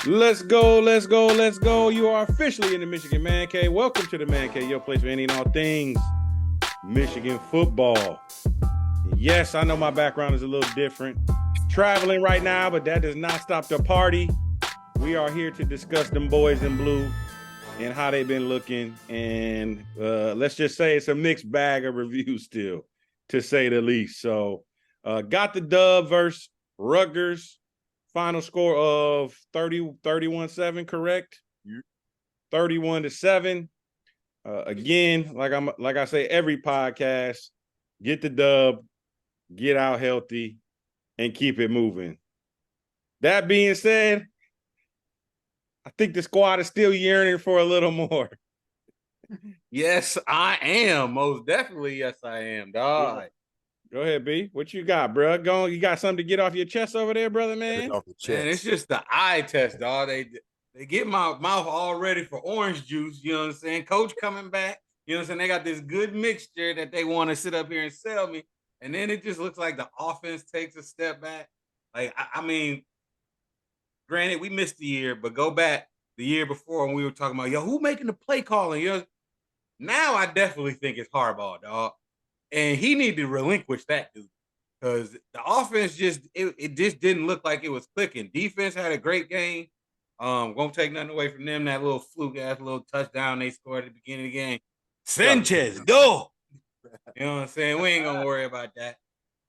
Let's go, let's go, let's go. You are officially in the Michigan Man Cave. Welcome to the Man Cave, your place for any and all things Michigan football. Yes, I know my background is a little different. Traveling right now, but that does not stop the party. We are here to discuss them boys in blue and how they've been looking. And let's just say it's a mixed bag of reviews still, to say the least. So got the dub versus Rutgers. Final score of 31-7, correct? 31-7. Again, like I say every podcast, get the dub, get out healthy, and keep it moving. That being said, I think the squad is still yearning for a little more. Yes, I am. Most definitely, yes, I am, dog. Go ahead, B. What you got, bro? Go. You got something to get off your chest over there, brother, man? Man, it's just the eye test, dog. They get my mouth all ready for orange juice. You know what I'm saying? Coach coming back. You know what I'm saying? They got this good mixture that they want to sit up here and sell me. And then it just looks like the offense takes a step back. Like, I mean, granted, we missed the year, but go back the year before when we were talking about, yo, who making the play calling? You know, now I definitely think it's Harbaugh, dog. And he needed to relinquish that, dude, because the offense it just didn't look like it was clicking. Defense had a great game. Won't take nothing away from them. That little fluke ass little touchdown they scored at the beginning of the game. Sanchez, go. You know what I'm saying? We ain't gonna worry about that.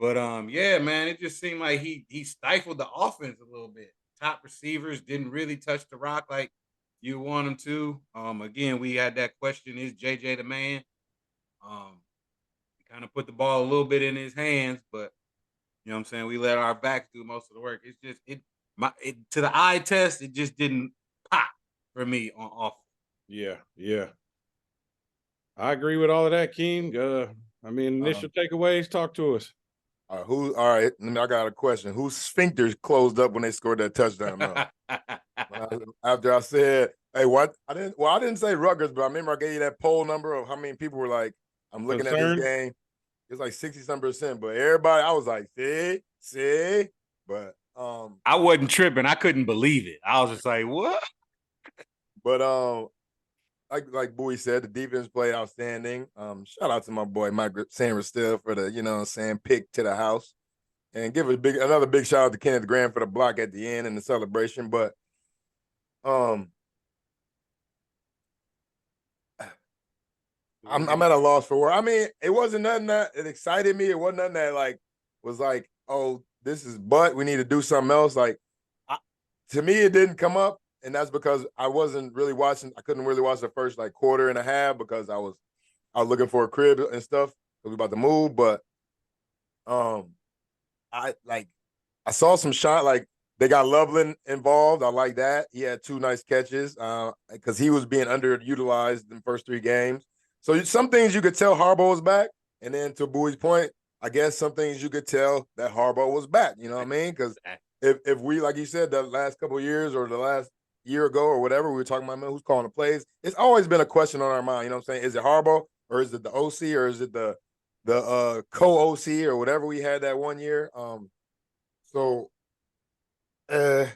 But yeah, man, it just seemed like he stifled the offense a little bit. Top receivers didn't really touch the rock like you want them to. Again, we had that question: is JJ the man? Kind of put the ball a little bit in his hands, but you know what I'm saying, we let our backs do most of the work. It's just to the eye test, it just didn't pop for me on offense. Yeah. I agree with all of that, Keem. Initial takeaways, talk to us. All right, I got a question. Whose sphincters closed up when they scored that touchdown? After I said, hey, what? I didn't say Rutgers, but I remember I gave you that poll number of how many people were like, I'm looking at this game. It's like 60-some%, but everybody, I was like, see, but I wasn't tripping. I couldn't believe it. I was just like, what? But like Bowie said, the defense played outstanding. Shout out to my boy Mike Sanders still for the, you know what I'm saying, pick to the house. And give another big shout out to Kenneth Graham for the block at the end and the celebration. But I'm at a loss for word. I mean, it wasn't nothing that it excited me. It wasn't nothing that like was like, oh, this is we need to do something else. Like to me, it didn't come up, and that's because I wasn't really watching. I couldn't really watch the first like quarter and a half because I was looking for a crib and stuff. We were about to move, but I saw some shot like they got Loveland involved. I like that. He had 2 nice catches because he was being underutilized in the first 3 games. So some things you could tell Harbaugh was back, and then to Bowie's point, I guess some things you could tell that Harbaugh was back. You know what I mean? Because if we, like you said, the last couple of years or the last year ago or whatever, we were talking about who's calling the plays. It's always been a question on our mind. You know what I'm saying? Is it Harbaugh or is it the OC or is it the co-OC or whatever we had that one year? You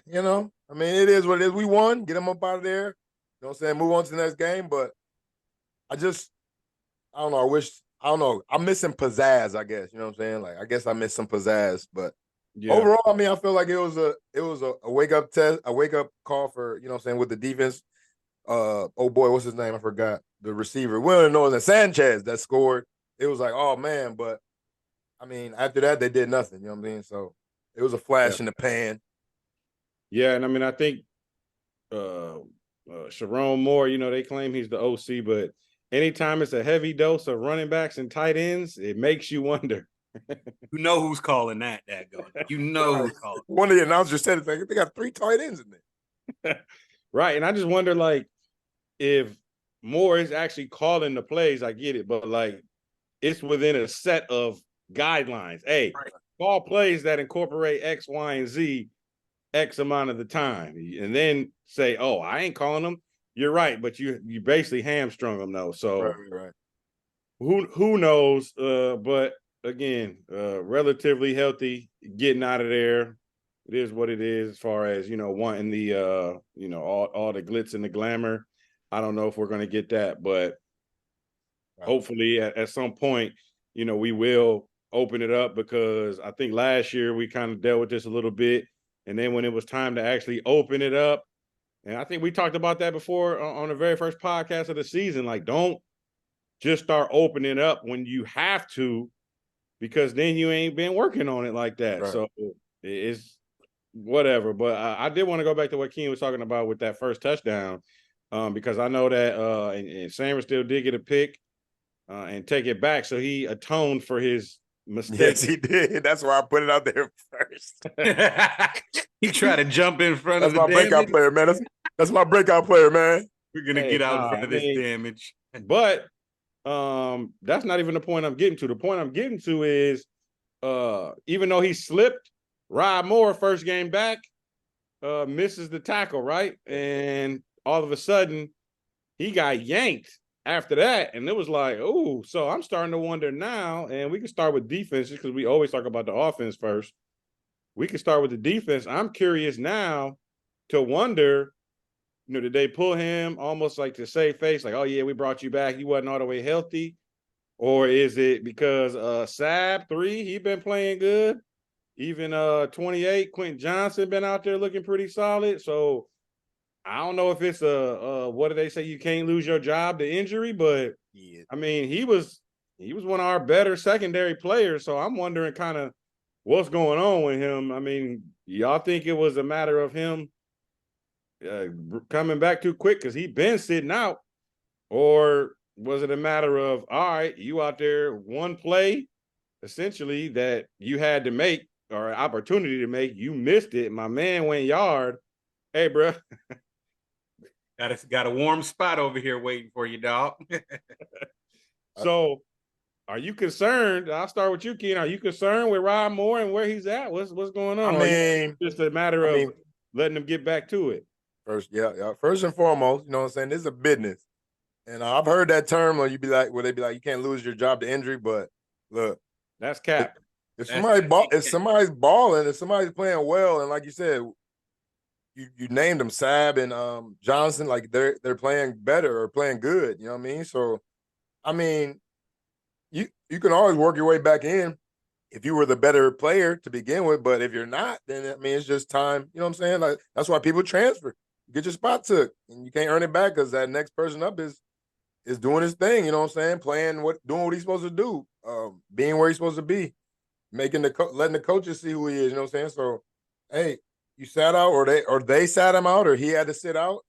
know, I mean, it is what it is. We won. Get them up out of there. You know what I'm saying? Move on to the next game. But I don't know. I don't know. I'm missing pizzazz, I guess. You know what I'm saying? Like, I guess I miss some pizzazz. But overall, I mean, I feel like it was a wake-up test, a wake-up call for, you know what I'm saying, with the defense. Oh, boy, what's his name? I forgot. The receiver. We don't know that Sanchez that scored. It was like, oh, man. But, I mean, after that, they did nothing. You know what I mean? So, it was a flash in the pan. Yeah, and I mean, I think Sharon Moore, you know, they claim he's the OC, but anytime it's a heavy dose of running backs and tight ends, it makes you wonder. You know who's calling that go. You know who's calling. One of the announcers said, they got 3 tight ends in there. Right, and I just wonder, like, if Moore is actually calling the plays, I get it, but, like, it's within a set of guidelines. Hey, call plays that incorporate X, Y, and Z X amount of the time, and then say, oh, I ain't calling them. You're right, but you basically hamstrung them though. So right. Who knows? But again, relatively healthy, getting out of there. it is what it is as far as, wanting the, all the glitz and the glamour. I don't know if we're going to get that, but hopefully at some point, we will open it up, because I think last year we kind of dealt with this a little bit. And then when it was time to actually open it up, and I think we talked about that before on the very first podcast of the season, like, don't just start opening up when you have to, because then you ain't been working on it like that. Right. So it's whatever. But I did want to go back to what Ken was talking about with that first touchdown, because I know that and Sanders still did get a pick and take it back. So he atoned for his mistake. Yes, he did. That's why I put it out there first. He tried to jump in front That's of the my breakout damage. player, man. That's my breakout player, man. We're going to get out in front of this damage. But that's not even the point I'm getting to. The point I'm getting to is even though he slipped, Rod Moore, first game back, misses the tackle, right? And all of a sudden, he got yanked after that. And it was like, oh, so I'm starting to wonder now, and we can start with defense because we always talk about the offense first. We can start with the defense. I'm curious now to wonder, did they pull him almost like to save face, like, oh, yeah, we brought you back. He wasn't all the way healthy. Or is it because Sab 3, he been playing good? Even 28, Quentin Johnson been out there looking pretty solid. So I don't know if it's what do they say? You can't lose your job to injury, but Yeah. I mean, he was one of our better secondary players. So I'm wondering kind of what's going on with him. I mean, y'all think it was a matter of him coming back too quick because he been sitting out, or was it a matter of, all right, you out there, one play essentially that you had to make, or opportunity to make, you missed it. My man went yard. Hey, bro. Got a warm spot over here waiting for you, dog. So are you concerned? I'll start with you, Ken. Are you concerned with Rod Moore and where he's at? What's going on? I mean, just a matter of letting him get back to it. First and foremost, you know what I'm saying? This is a business. And I've heard that term where they be like, you can't lose your job to injury, but look. That's cap. If somebody's balling, if somebody's playing well, and like you said, you named them Sab and Johnson, like they're playing better or playing good, you know what I mean? So I mean, you can always work your way back in if you were the better player to begin with, but if you're not, then I mean it's just time, you know what I'm saying? Like that's why people transfer. You get your spot took and you can't earn it back because that next person up is doing his thing, you know what I'm saying? Doing what he's supposed to do, being where he's supposed to be, letting the coaches see who he is, you know what I'm saying? So, hey, you sat out, or they sat him out, or he had to sit out.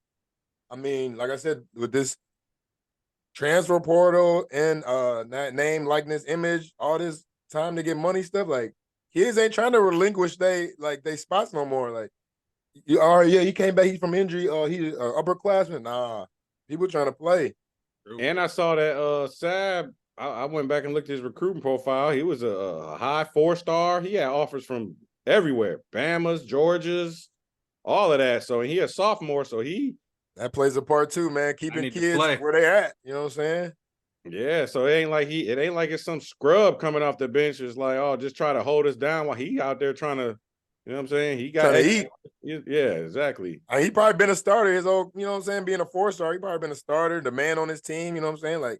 I mean, like I said, with this transfer portal and that name, likeness, image, all this time to get money stuff, like kids ain't trying to relinquish they spots no more. Like, he came back, he's from injury, he's upperclassman. Nah, people trying to play. And I saw that Sab, I went back and looked at his recruiting profile. He was a high 4-star. He had offers from everywhere, Bama's, Georgia's, all of that. So he a sophomore, so that plays a part too, man. Keeping kids where they at, you know what I'm saying? Yeah, so it ain't like it's some scrub coming off the bench. It's like, oh, just try to hold us down while he out there trying to, you know what I'm saying? He got trying to eat. Yeah, exactly. He probably been a starter his old, you know what I'm saying? Being a 4-star, he probably been a starter, the man on his team, you know what I'm saying? Like,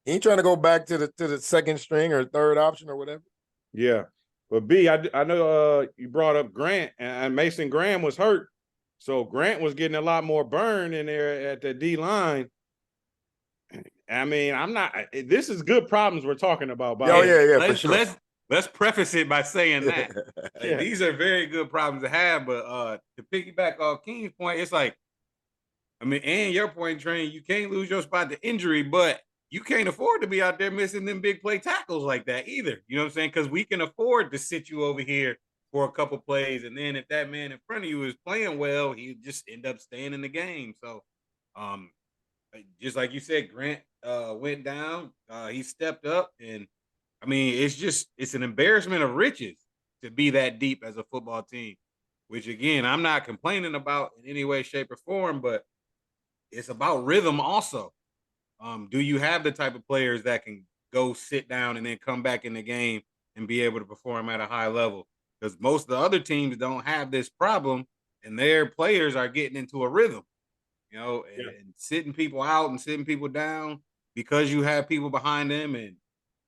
he ain't trying to go back to the second string or third option or whatever. Yeah. But B, I know you brought up Grant, and Mason Graham was hurt. So Grant was getting a lot more burn in there at the D line. I mean, this is good problems we're talking about. For sure. Let's preface it by saying that these are very good problems to have. But to piggyback off King's point, it's like, I mean, and your point, Train, you can't lose your spot to injury, but you can't afford to be out there missing them big play tackles like that either. You know what I'm saying? Because we can afford to sit you over here for a couple plays, and then if that man in front of you is playing well, he just end up staying in the game. So, just like you said, Grant went down, he stepped up, and I mean, it's an embarrassment of riches to be that deep as a football team, which again, I'm not complaining about in any way, shape, or form, but it's about rhythm also. Do you have the type of players that can go sit down and then come back in the game and be able to perform at a high level? because most of the other teams don't have this problem, and their players are getting into a rhythm, and sitting people out and sitting people down because you have people behind them. And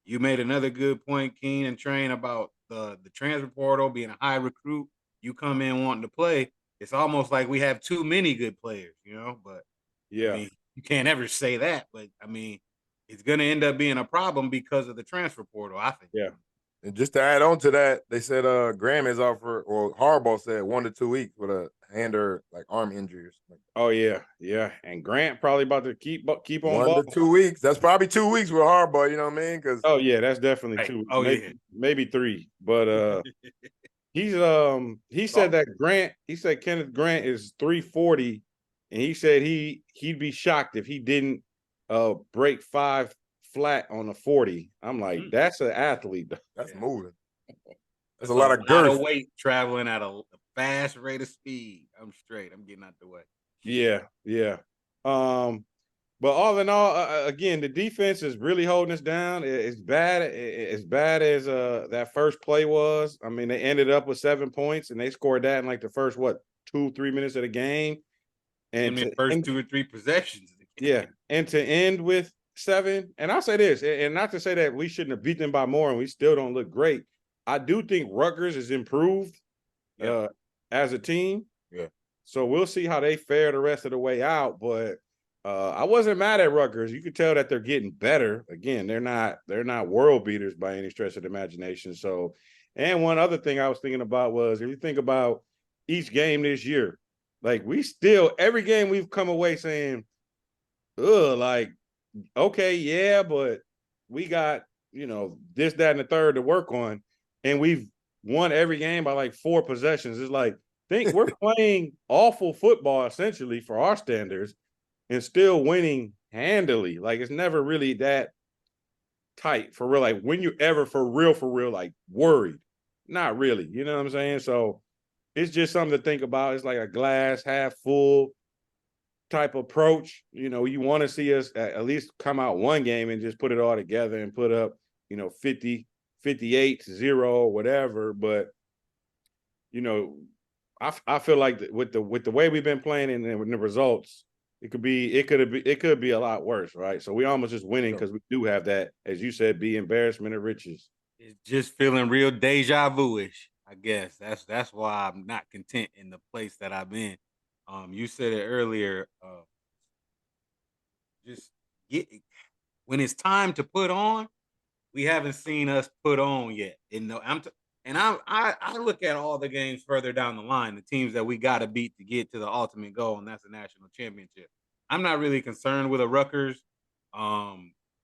you made another good point, Keen and Train, about the transfer portal being a high recruit. You come in wanting to play. It's almost like we have too many good players, But I mean, you can't ever say that. But I mean, it's going to end up being a problem because of the transfer portal, I think. Yeah. And just to add on to that, they said Graham is out for, or Harbaugh said 1 to 2 weeks with a hand or like arm injury or something. Oh yeah. And Grant probably about to keep on 1 balling. to 2 weeks. That's probably 2 weeks with Harbaugh. You know what I mean? Because That's definitely 2 weeks. Oh maybe 3. But he said that Kenneth Grant is 340, and he said he'd be shocked if he didn't break 5 flat on a 40. I'm like, that's an athlete. That's moving. There's a lot of girth. Lot of weight traveling at a fast rate of speed. I'm straight. I'm getting out the way. Yeah. But all in all, again, the defense is really holding us down. It's bad as that first play was. I mean, they ended up with 7 points, and they scored that in like the first 2-3 minutes of the game, and the first 2 or 3 possessions. And to end with 7. And I'll say this, and not to say that we shouldn't have beat them by more, and we still don't look great. I do think Rutgers has improved as a team. Yeah. So we'll see how they fare the rest of the way out, but. I wasn't mad at Rutgers. You could tell that they're getting better. Again, they're not world beaters by any stretch of the imagination. So, and one other thing I was thinking about was, if you think about each game this year, like every game we've come away saying, like, okay, yeah, but we got, this, that, and the third to work on. And we've won every game by like 4 possessions. It's like, we're playing awful football essentially for our standards, and still winning handily. Like, it's never really that tight for real. Like, when you ever for real, like, worried? Not really. You know what I'm saying? So it's just something to think about. It's like a glass half full type approach. You want to see us at least come out one game and just put it all together and put up, 50, 58, 0, whatever. But, I feel like with the way we've been playing and the results, it could be a lot worse, right? So we almost just winning because we do have that, as you said, be embarrassment of riches. It's just feeling real deja vu-ish, I guess. That's why I'm not content in the place that I'm in. You said it earlier. When it's time to put on, we haven't seen us put on yet. I look at all the games further down the line, the teams that we got to beat to get to the ultimate goal, and that's the national championship. I'm not really concerned with a Rutgers. You know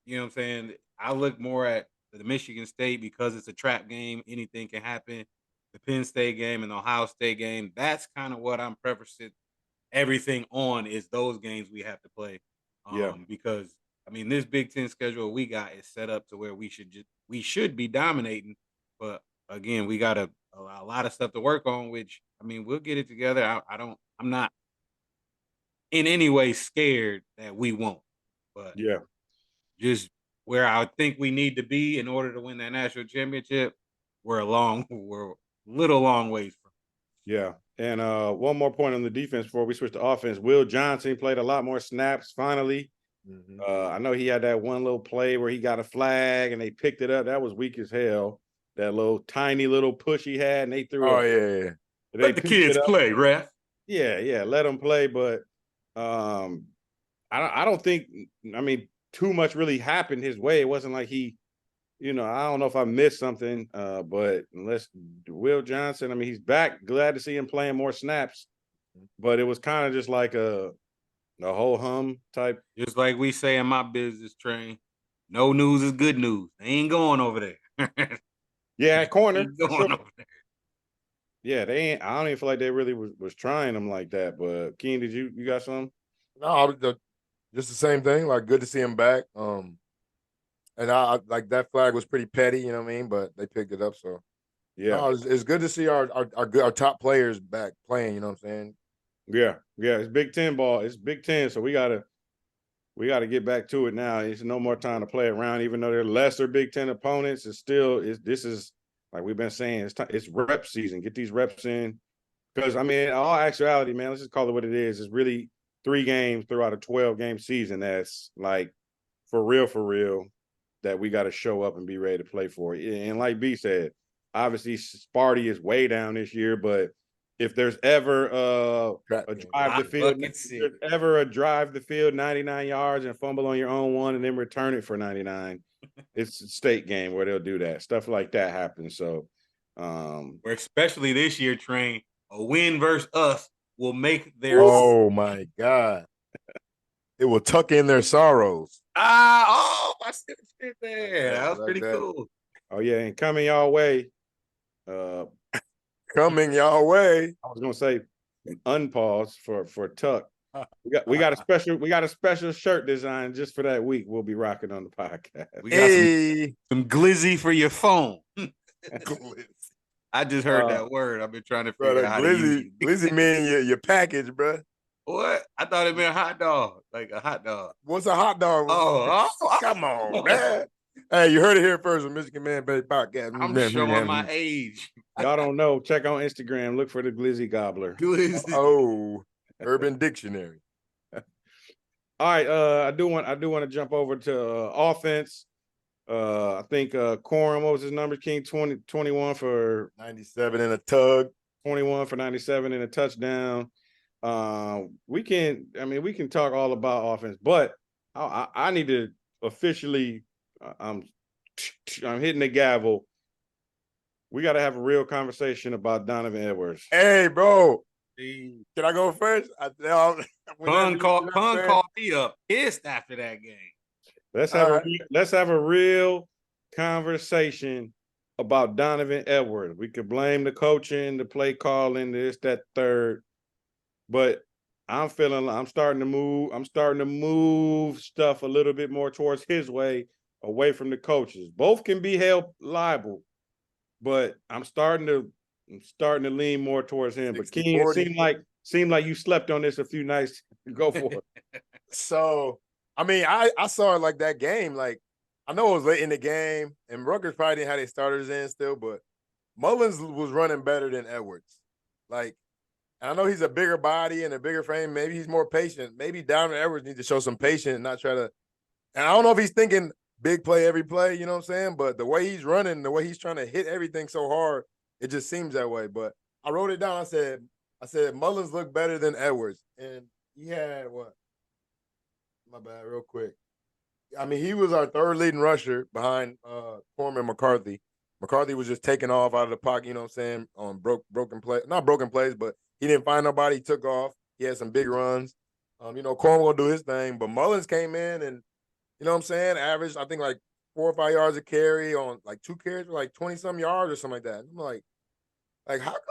what I'm saying? I look more at the Michigan State because it's a trap game. Anything can happen. The Penn State game and the Ohio State game, that's kind of what I'm prefacing everything on, is those games we have to play. Because, I mean, this Big Ten schedule we got is set up to where we should be dominating, but again, we got a lot of stuff to work on, which, I mean, we'll get it together. I'm not in any way scared that we won't, but just where I think we need to be in order to win that national championship, we're a little long ways from. Yeah. And one more point on the defense before we switch to offense. Will Johnson played a lot more snaps finally. Mm-hmm. I know he had that one little play where he got a flag and they picked it up. That was weak as hell. That little tiny little push he had, and they threw it. Oh, yeah. Let the kids play, ref. Yeah, let them play. But I don't think, I mean, too much really happened his way. It wasn't like he, I don't know if I missed something, but unless Will Johnson, I mean, he's back. Glad to see him playing more snaps. But it was kind of just like a whole hum type. Just like we say in my business, Train, no news is good news. They ain't going over there. Yeah, at corner. Going over there. Yeah, they ain't. I don't even feel like they really was trying them like that. But Keen, did you got something? No, just the same thing. Like, good to see him back. And I like that flag was pretty petty, you know what I mean? But they picked it up, so yeah, it's good to see our top players back playing. You know what I'm saying? Yeah. It's Big Ten ball. It's Big Ten, so we gotta get back to it now. It's no more time to play around. Even though they're lesser Big Ten opponents, this is Like we've been saying, it's rep season. Get these reps in. Because, I mean, in all actuality, man, let's just call it what it is. It's really 3 games throughout a 12-game season that's like for real, that we got to show up and be ready to play for. And like B said, obviously Sparty is way down this year, but if there's ever a drive the field, a drive the field 99 yards and fumble on your own one and then return it for 99, it's a state game where they'll do that. Stuff like that happens. So, especially this year, Train, a win versus us will make their. Oh my God! It will tuck in their sorrows. I see the shit there. That was pretty cool. Oh yeah, and coming y'all way. Coming y'all way. I was gonna say unpause for Tuck. We got a special shirt design just for that week. We'll be rocking on the podcast. We got some glizzy for your phone. I just heard that word. I've been trying to figure out how to use it. Glizzy mean your package, bro. What? I thought it meant hot dog, like a hot dog. What's a hot dog? Oh, come on, man. Hey, you heard it here first with Michigan Man Baby Podcast. I'm showing my age. Y'all don't know. Check on Instagram. Look for the Glizzy Gobbler. Glizzy. Oh, Urban Dictionary. All right. I do want to jump over to offense. I think Corum, what was his number? King 21 for 97 in a tug. 21 for 97 in a touchdown. We can talk all about offense, but I need to officially. I'm hitting the gavel. We got to have a real conversation about Donovan Edwards. Hey, bro. Can I go first? Pun called me up pissed after that game. Let's have a real conversation about Donovan Edwards. We could blame the coaching, the play calling, this, that, third. But I'm starting to move stuff a little bit more towards his way, away from the coaches. Both can be held liable, but I'm starting to lean more towards him. But King, it seemed like you slept on this a few nights. Go for it. So, I mean, I saw it like that game. Like, I know it was late in the game, and Rutgers probably didn't have their starters in still, but Mullins was running better than Edwards. Like, and I know he's a bigger body and a bigger frame. Maybe he's more patient. Maybe Donovan Edwards needs to show some patience and not try to. And I don't know if he's thinking big play every play, you know what I'm saying? But the way he's running, the way he's trying to hit everything so hard, it just seems that way. But I wrote it down. I said Mullins looked better than Edwards. And he had what? My bad, real quick. I mean, he was our third leading rusher behind Foreman McCarthy. McCarthy was just taking off out of the pocket, you know what I'm saying, on broken play. Not broken plays, but he didn't find nobody. He took off. He had some big runs. Cornwall do his thing. But Mullins came in and, you know what I'm saying, averaged, I think, like 4 or 5 yards a carry on, like, 2 carries for, like, 20-some yards or something like that. I'm like, how come?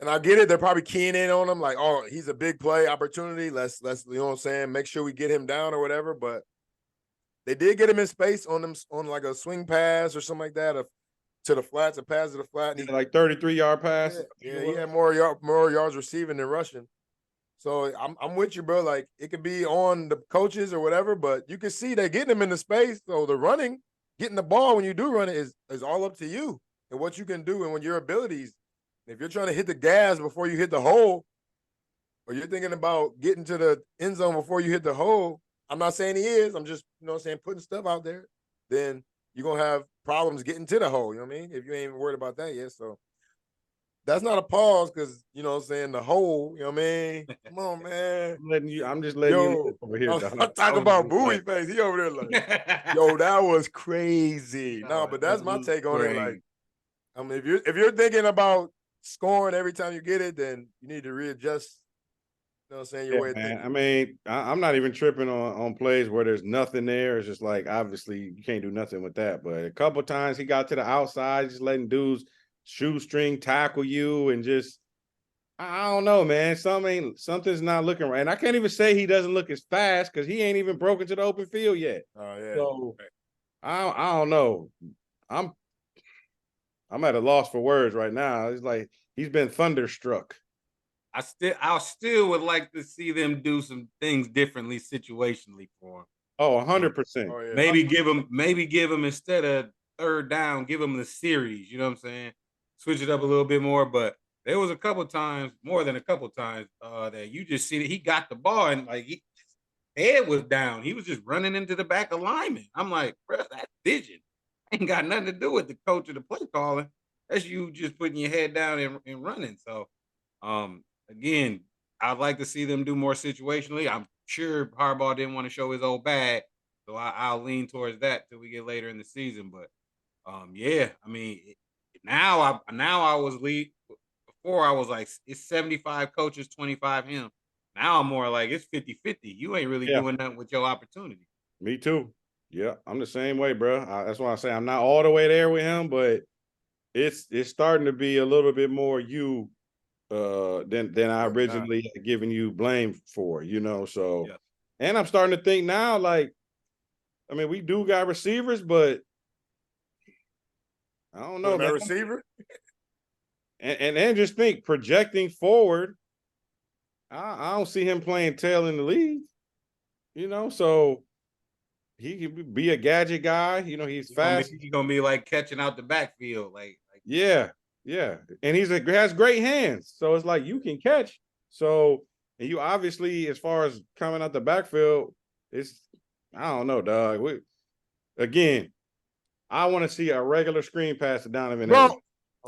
And I get it. They're probably keying in on him, like, oh, he's a big play opportunity. Let's you know what I'm saying, make sure we get him down or whatever. But they did get him in space on like a swing pass or something like that, to the flats, a pass to the flat. And like 33-yard pass. Yeah, he had more yards receiving than rushing. So I'm with you, bro. Like, it could be on the coaches or whatever, but you can see they're getting him in the space. So the running, getting the ball when you do run it is all up to you and what you can do and when your abilities. If you're trying to hit the gas before you hit the hole, or you're thinking about getting to the end zone before you hit the hole, I'm not saying he is. I'm just, you know what I'm saying, putting stuff out there. Then you're going to have problems getting to the hole, you know what I mean? If you ain't even worried about that yet. So that's not a pause because, you know what I'm saying, the hole, you know what I mean? Come on, man. I'm just letting you over here. I'm talking about Bowie face. He over there like, yo, that was crazy. No, but that's my take on it. Like, I mean, if you're thinking about scoring every time you get it, then you need to readjust. You know what I'm saying? Your way of thinking. I mean, I'm not even tripping on plays where there's nothing there. It's just like, obviously, you can't do nothing with that. But a couple times he got to the outside, just letting dudes shoestring tackle you and just, I don't know, man. Something's not looking right. And I can't even say he doesn't look as fast because he ain't even broken to the open field yet. Oh, yeah. So I don't know. I'm at a loss for words right now. It's like he's been thunderstruck. I still would like to see them do some things differently situationally for him. Oh, 100%. Oh, yeah. Maybe give him instead of third down, give them the series. You know what I'm saying? Switch it up a little bit more. But there was a couple times, more than a couple times, that you just see that he got the ball and like his head was down. He was just running into the back of lineman. I'm like, bro, that's vision. Ain't got nothing to do with the coach or the play calling. That's you just putting your head down and running. So, again, I'd like to see them do more situationally. I'm sure Harbaugh didn't want to show his old bag, so I'll lean towards that till we get later in the season. But yeah, I mean, now I was lead. Before I was like, it's 75 coaches, 25 him. Now I'm more like it's 50-50. You ain't really doing nothing with your opportunity. Me too. Yeah, I'm the same way, bro. That's why I say I'm not all the way there with him, but it's starting to be a little bit more you than I originally had given you blame for, you know. So, and I'm starting to think now, like, I mean, we do got receivers, but I don't know, that receiver. And then just think projecting forward, I don't see him playing tail in the league, you know. So he could be a gadget guy, you know. He's fast. He's gonna be like catching out the backfield, like yeah, and has great hands, so it's like you can catch. So and you obviously, as far as coming out the backfield, it's I don't know, dog. Again, I want to see a regular screen pass to Donovan Edwards.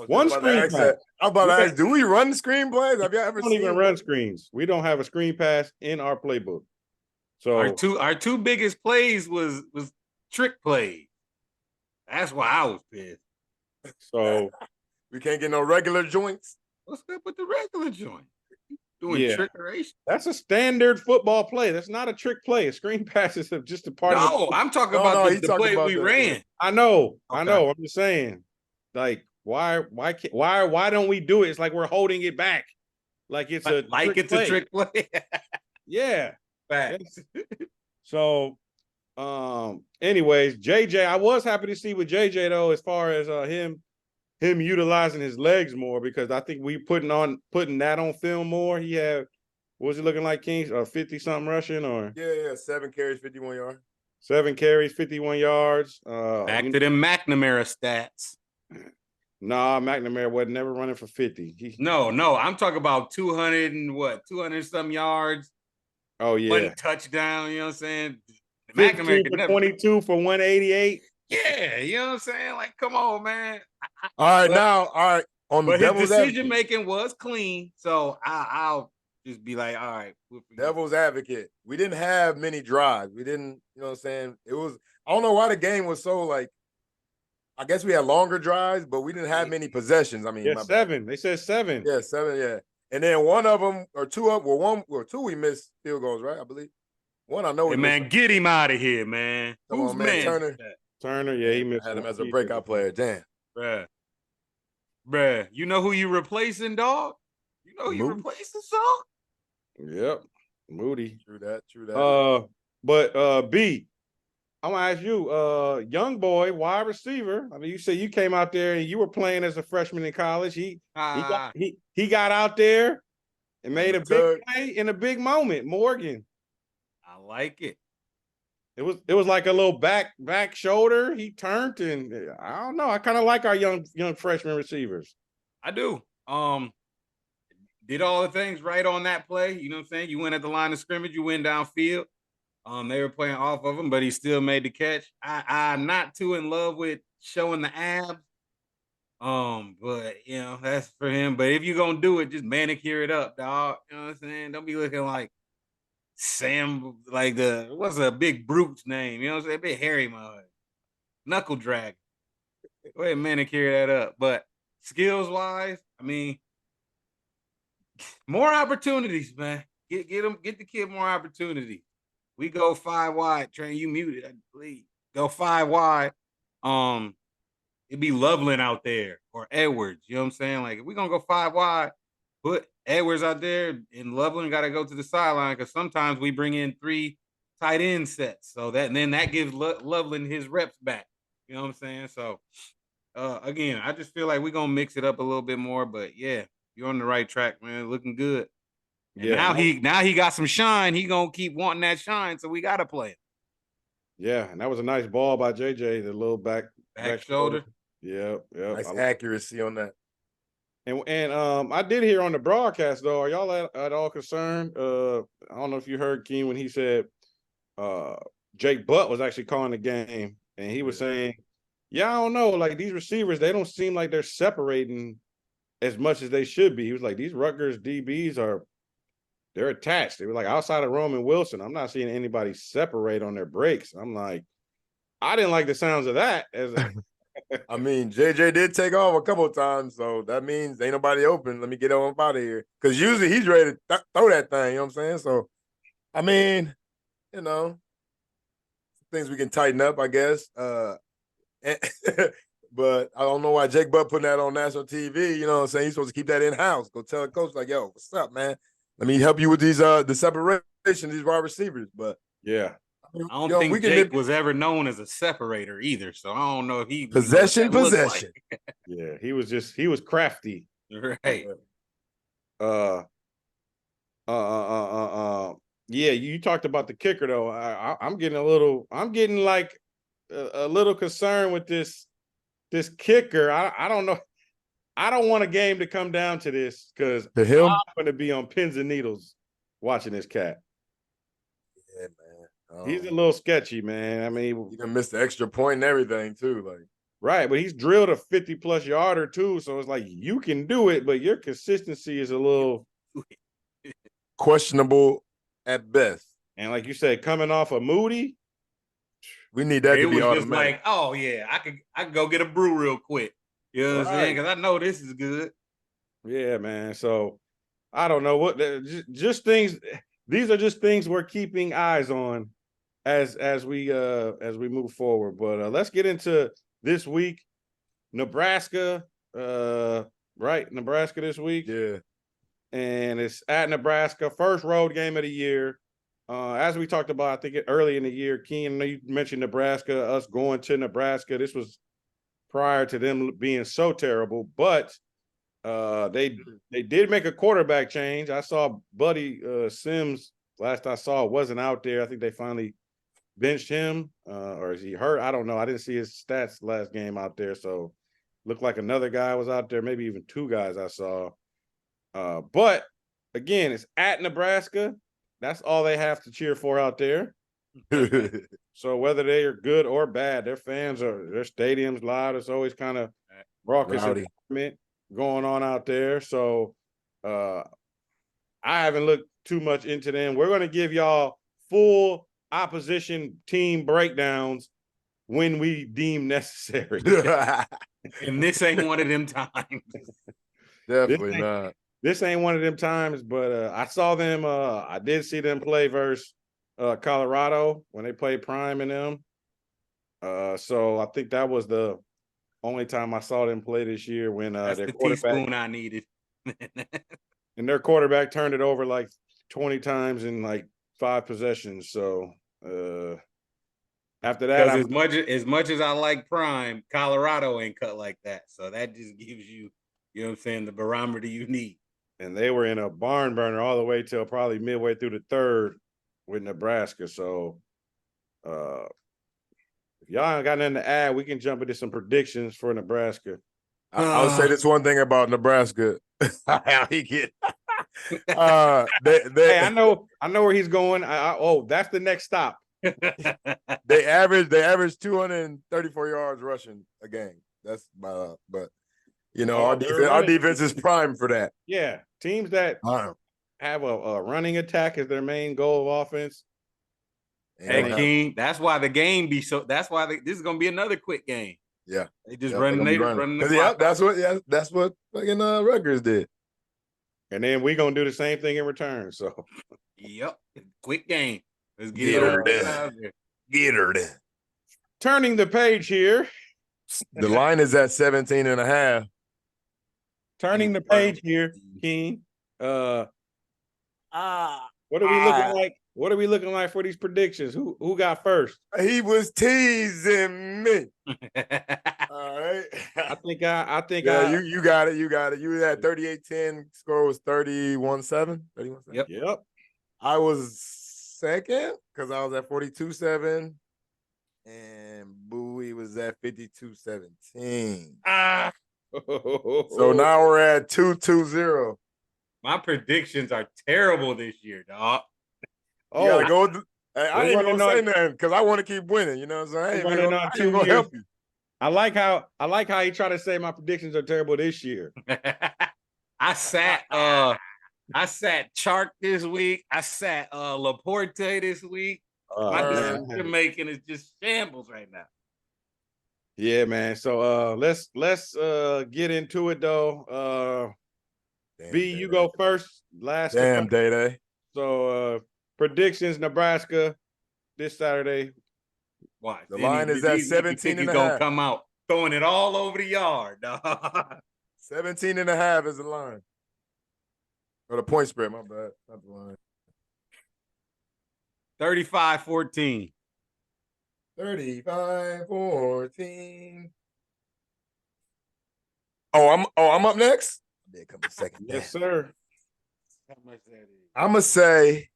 One screen pass. I'm about to ask, do we run screen plays? Have you ever seen? We don't even run screens. We don't have a screen pass in our playbook. So our two biggest plays was trick plays. That's why I was pissed. So we can't get no regular joints. What's up with the regular joint? Doing trickeration. That's a standard football play. That's not a trick play. A scring pass is just a part of No, I'm talking about the play we ran. I know. I'm just saying. Like, why don't we do it? It's like we're holding it back. Like it's a trick play. Yeah. Facts. So anyways, JJ, I was happy to see with JJ though, as far as him utilizing his legs more, because I think we putting that on film more. He had, what was he looking like, Kings? 50-something rushing or 7 carries, 51 yards. 7 carries, 51 yards. Back to them McNamara stats. Nah, McNamara wasn't never running for 50. No, I'm talking about 200 some yards. Oh yeah, 1 touchdown. You know what I'm saying? McNamara for 22 for 188. Yeah, you know what I'm saying? Like, come on, man. All right. On but Devil's his decision making was clean, so I'll just be like, all right. Devil's advocate. We didn't have many drives. We didn't, you know what I'm saying? It was, I don't know why the game was so like, I guess we had longer drives, but we didn't have many possessions. I mean, 7. They said 7. Yeah, 7. Yeah, and then one of them or two of two we missed field goals, right? I believe one. I know. Hey, man, get him out of here, man. Who's man? Turner. Yeah, he missed. Had him as a breakout player. Damn, bruh. You know who you replacing, dog? You know who you replacing, son? Yep, Moody. True that. But B, I'm gonna ask you, young boy, wide receiver. I mean, you said you came out there and you were playing as a freshman in college. He got out there and made a big play in a big moment. Morgan. I like it. It was like a little back shoulder. He turned, and I don't know. I kind of like our young freshman receivers. I do. Did all the things right on that play. You know what I'm saying? You went at the line of scrimmage. You went downfield. They were playing off of him, but he still made the catch. I'm not too in love with showing the abs. But you know, that's for him. But if you're gonna do it, just manicure it up, dog. You know what I'm saying? Don't be looking like Sam, like what's a big brute's name? You know what I'm saying? Big hairy mud. Knuckle drag. Go ahead and manicure that up. But skills wise, I mean, more opportunities, man. Get the kid more opportunities. We go 5 wide. Train, you muted, I believe. Go 5 wide. It'd be Loveland out there or Edwards. You know what I'm saying? Like, if we're gonna go 5 wide, put Edwards out there, and Loveland got to go to the sideline, because sometimes we bring in 3 tight end sets. So that gives Loveland his reps back. You know what I'm saying? So again, I just feel like we're gonna mix it up a little bit more. But yeah, you're on the right track, man. Looking good. And now he got some shine. He gonna keep wanting that shine, so we gotta play it. Yeah, and that was a nice ball by JJ, the little back Back shoulder. Yep. Nice accuracy on that. And I did hear on the broadcast though. Are y'all at all concerned? I don't know if you heard Keen when he said Jake Butt was actually calling the game, and he was saying, "Yeah, I don't know. Like these receivers, they don't seem like they're separating as much as they should be." He was like, "These Rutgers DBs they're attached. They were like outside of Roman Wilson. I'm not seeing anybody separate on their breaks." I'm like, I didn't like the sounds of that. I mean, JJ did take off a couple of times, so that means ain't nobody open. Let me get on out of here. Because usually he's ready to throw that thing, you know what I'm saying? So, I mean, things we can tighten up, I guess. But I don't know why Jake Butt putting that on national TV, you know what I'm saying? He's supposed to keep that in-house. Go tell the coach, like, yo, what's up, man? Let me help you with these the separation, these wide receivers. But yeah. I don't think Jake was ever known as a separator either, so I don't know if he possession. Like. Yeah, he was crafty, right? Yeah, you talked about the kicker though. I'm getting a little concerned with this kicker. I don't know. I don't want a game to come down to this because I'm going to be on pins and needles watching this cat. Yeah, man. He's a little sketchy, man. I mean, you can miss the extra point and everything too, like. Right, but he's drilled a 50-plus yarder too, so it's like you can do it, but your consistency is a little questionable at best. And like you said, coming off of Moody, we need that to be automatic. Just like, oh yeah, I could go get a brew real quick. You know what I'm saying? Because I know this is good. Yeah, man. So I don't know what just things. These are just things we're keeping eyes on as we move forward. But let's get into this week. Nebraska, right? Nebraska this week. Yeah. And it's at Nebraska, first road game of the year. As we talked about, I think early in the year, Keen, you mentioned Nebraska, us going to Nebraska. This was prior to them being so terrible, but they did make a quarterback change. I saw Buddy Sims, last I saw, wasn't out there. I think they finally benched him, or is he hurt? I don't know. I didn't see his stats last game out there, so looked like another guy was out there, maybe even two guys I saw. But again, it's at Nebraska. That's all they have to cheer for out there. So whether they are good or bad, their stadium's loud. It's always kind of raucous environment going on out there. So I haven't looked too much into them. We're going to give y'all full opposition team breakdowns when we deem necessary. And this ain't one of them times. Definitely not. This ain't one of them times, but I saw them. I did see them play versus Colorado when they played Prime and them. So I think that was the only time I saw them play this year when that's their the quarterback, teaspoon I needed. and their quarterback turned it over like 20 times in like 5 possessions. So after that, as much as I like Prime, Colorado ain't cut like that. So that just gives you, you know what I'm saying, the barometer you need. And they were in a barn burner all the way till probably midway through the third with Nebraska. So if y'all ain't got nothing to add, we can jump into some predictions for Nebraska. I'll say this one thing about Nebraska. How he get hey, I know where he's going. That's the next stop. They average 234 yards rushing a game. That's but our defense is prime for that. Yeah, teams that have a running attack as their main goal of offense. Hey, King, that's why the game be so. That's why this is gonna be another quick game. Yeah, they just running the clock. That's what fucking Rutgers did. And then we gonna do the same thing in return. So, yep, quick game. Let's get her there. Get her there. Turning the page here. The line is at 17.5. Turning the page here, King. What are we looking like? What are we looking like for these predictions? Who got first? He was teasing me. All right. I think you got it. You got it. You had 38-10. Score was 31-7. 31-7. Yep. I was second because I was at 42-7. and Bowie was at 52-17. Ah, So now we're at 2-2-0. my predictions are terrible this year, dog. You gotta go. I ain't running gonna say on- nothing because I want to keep winning. You know what I'm saying? I ain't We're even running gonna, on I 2 ain't gonna years. help you. I like how he tried to say my predictions are terrible this year. I sat Chark this week. I sat Laporte this week. My decision making is just shambles right now. Yeah, man. So let's get into it though. B, you go first. Last. Damn, Day. So predictions: Nebraska this Saturday. Watch. The line is at 17 and a gonna half. come out throwing it all over the yard, dog. 17 and a half is the line. Or the point spread, my bad. Not the line. 35-14. 35-14. I'm up next? There comes a second. Yes, sir. How much that is? I'm gonna say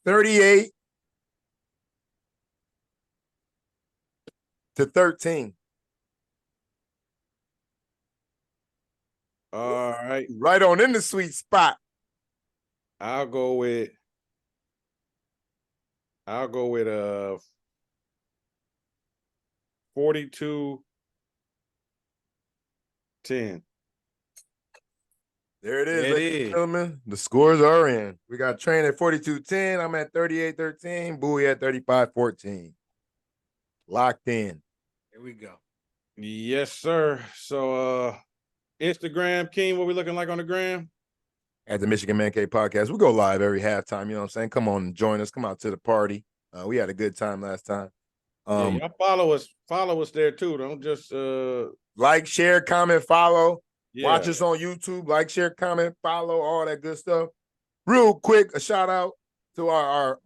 38-13. All right. Right on in the sweet spot. I'll go with 42-10. There it is, There it ladies and is. gentlemen. The scores are in. We got Train at 42-10. I'm at 38-13. Bowie at 35-14. Locked in. Here we go. Yes, sir. So Instagram, King, what we looking like on the gram? At the Michigan Man Cave podcast, we go live every halftime. You know what I'm saying? Come on and join us. Come out to the party. We had a good time last time. Yeah, y'all follow us there too. Don't just like, share, comment, follow. yeah. Watch us on YouTube. Like, share, comment, follow, all that good stuff. Real quick, a shout out to our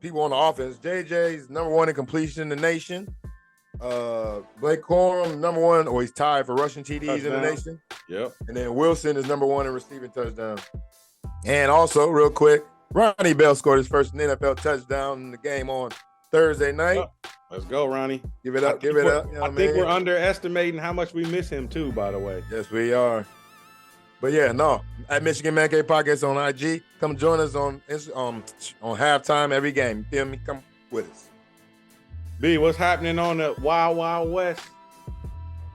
people on the offense. JJ's #1 in completion in the nation. Blake Corum, #1, or he's tied for rushing TDs in the nation. Yep. And then Wilson is #1 in receiving touchdowns. And also, real quick, Ronnie Bell scored his first NFL touchdown in the game on Thursday night. Yep. Let's go, Ronnie. Give it up, give it up. You know I think we're underestimating how much we miss him too, by the way. Yes, we are. But yeah, no, at Michigan Man Cave Podcast on IG. Come join us on halftime every game. You feel me? Come with us. B, what's happening on the Wild Wild West?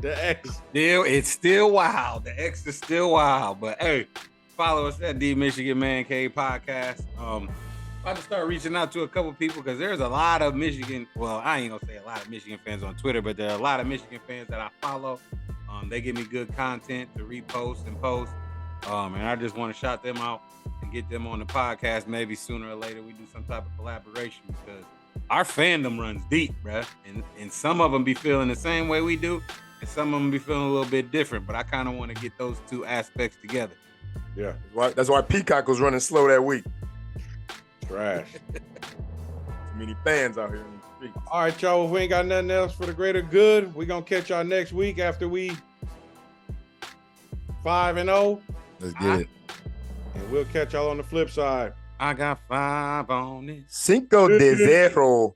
The X. It's still wild. The X is still wild. But hey, follow us at the Michigan Man Cave Podcast. About to start reaching out to a couple people because there's a lot of Michigan. Well, I ain't gonna say a lot of Michigan fans on Twitter, but there are a lot of Michigan fans that I follow. They give me good content to repost and post. And I just want to shout them out and get them on the podcast. Maybe sooner or later we do some type of collaboration because our fandom runs deep, bruh. And some of them be feeling the same way we do, and some of them be feeling a little bit different. But I kind of want to get those two aspects together. Yeah. That's why Peacock was running slow that week. Trash. Too many fans out here in the streets. All right, y'all. If we ain't got nothing else for the greater good, we're gonna catch y'all next week after we 5-0. Let's get it. And we'll catch y'all on the flip side. I got 5 on it. Cinco de Zero.